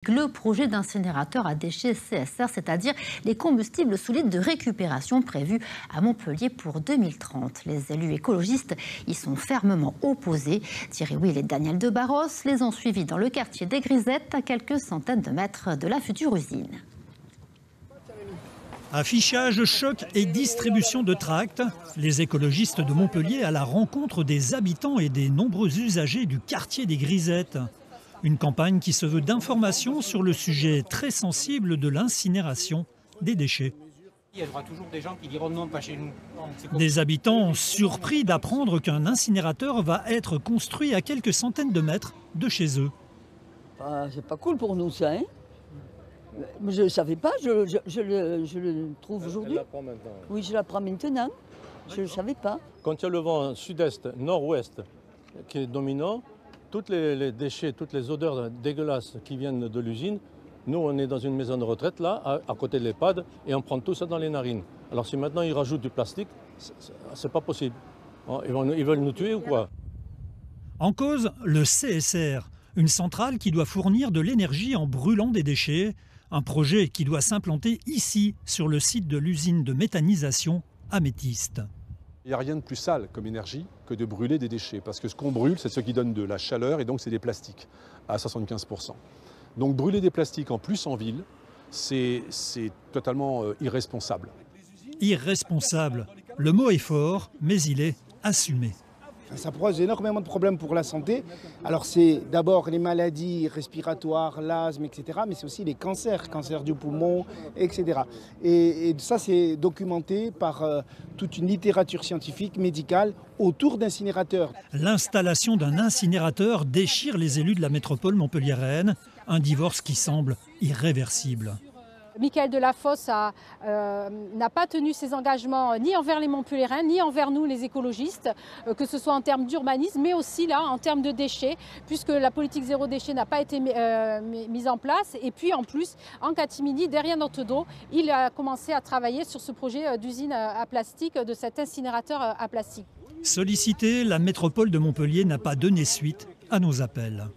le projet d'incinérateur à déchets CSR, c'est-à-dire les combustibles solides de récupération prévus à Montpellier pour 2030. Les élus écologistes y sont fermement opposés. Thierry Will et Daniel de Barros les ont suivis dans le quartier des Grisettes, à quelques centaines de mètres de la future usine. Affichage, choc et distribution de tracts. Les écologistes de Montpellier à la rencontre des habitants et des nombreux usagers du quartier des Grisettes. Une campagne qui se veut d'information sur le sujet très sensible de l'incinération des déchets. Il y aura toujours des gens qui diront non, pas chez nous. Des habitants surpris d'apprendre qu'un incinérateur va être construit à quelques centaines de mètres de chez eux. C'est pas cool pour nous ça, hein. Je ne savais pas, je le trouve aujourd'hui. Oui, je l'apprends maintenant. Je ne savais pas. Quand il y a le vent sud-est, nord-ouest qui est dominant, tous les déchets, toutes les odeurs dégueulasses qui viennent de l'usine, nous on est dans une maison de retraite là, à côté de l'EHPAD, et on prend tout ça dans les narines. Alors si maintenant ils rajoutent du plastique, c'est pas possible. Ils veulent nous tuer ou quoi? En cause, le CSR, une centrale qui doit fournir de l'énergie en brûlant des déchets. Un projet qui doit s'implanter ici, sur le site de l'usine de méthanisation Améthyste. Il n'y a rien de plus sale comme énergie que de brûler des déchets. Parce que ce qu'on brûle, c'est ce qui donne de la chaleur et donc c'est des plastiques à 75%. Donc brûler des plastiques en plus en ville, c'est totalement irresponsable. Irresponsable. Le mot est fort, mais il est assumé. Ça pose énormément de problèmes pour la santé. Alors c'est d'abord les maladies respiratoires, l'asthme, etc. Mais c'est aussi les cancers, cancer du poumon, etc. Et ça c'est documenté par toute une littérature scientifique, médicale, autour d'incinérateurs. L'installation d'un incinérateur déchire les élus de la métropole montpelliéraine. Un divorce qui semble irréversible. Michaël Delafosse n'a pas tenu ses engagements ni envers les Montpelliérains, ni envers nous les écologistes, que ce soit en termes d'urbanisme, mais aussi là en termes de déchets, puisque la politique zéro déchet n'a pas été mise en place. Et puis en plus, en catimini, derrière notre dos, il a commencé à travailler sur ce projet d'usine à plastique, de cet incinérateur à plastique. Sollicitée, la métropole de Montpellier n'a pas donné suite à nos appels.